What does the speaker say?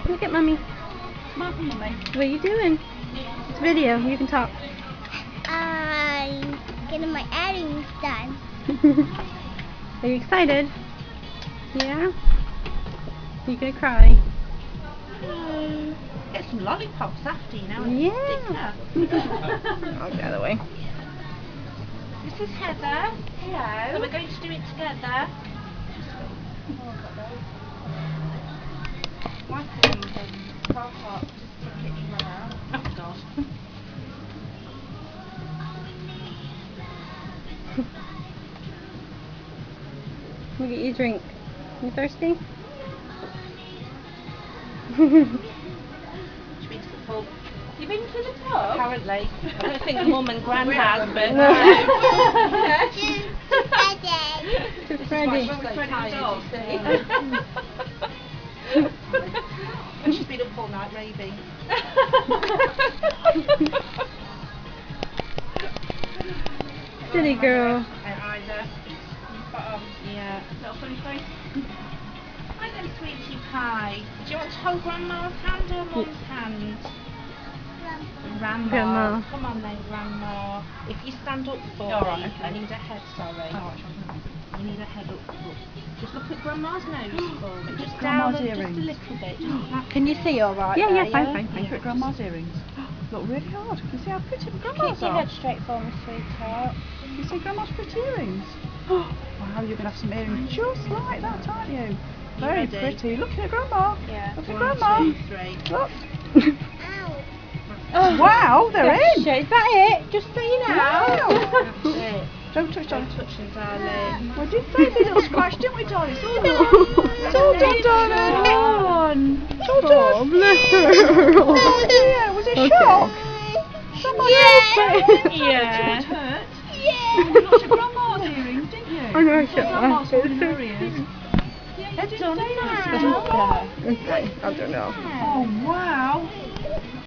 Look at Mummy. Smile for Mummy. What are you doing? It's video. You can talk. I'm getting my earrings done. Are you excited? Yeah? Are you gonna cry? Get some lollipops after, you know. Yeah. I'll go the other way. This is Heather. Hello. So we're going to do it together. My thing is car park ticket you run out. Oh God. Look at you drink. You thirsty? Been to the pub? You been to the pub? Apparently. I don't think Mum and Gran has, but No. To To Freddie. And she's been up all night raving. Silly girl. Either. Yeah. Little funny face. Hi then, sweetie pie. Do you want to hold Grandma's hand or Mum's hand? Grandma. Come on then, Grandma. If you stand up for me, Alright, okay. I need a head, sorry. You need a head up. Just look at Grandma's nose for me. Just Grandma's down just a earrings. little bit. Just that. Can you see all right? Yeah, there, yeah, fine. Look at Grandma's earrings. Look really hard. Can you see how pretty Grandma's Keep your are? head straight for me, sweetheart. Can you see Grandma's pretty earrings? Wow, you're going to have some earrings just like that, aren't you? Very ready? pretty. Look at Grandma. Yeah. Look at 1, Grandma. 2, 3. Look. Ow. Wow, they're in. Is that it? Just so you know. Wow. That's it. Don't touch Don't darling. touch them, darling. We did very little scratch, didn't we, darling? It's all done. It's all done, darling. It's all done. Oh dear, was it shock? Somebody Yeah. Yeah. hurt. Yeah. You looked at Grandma's earrings, didn't you? I know, I should Grandma's laugh. holding her ears. Yeah, you did say that. Okay, I don't know. Oh wow.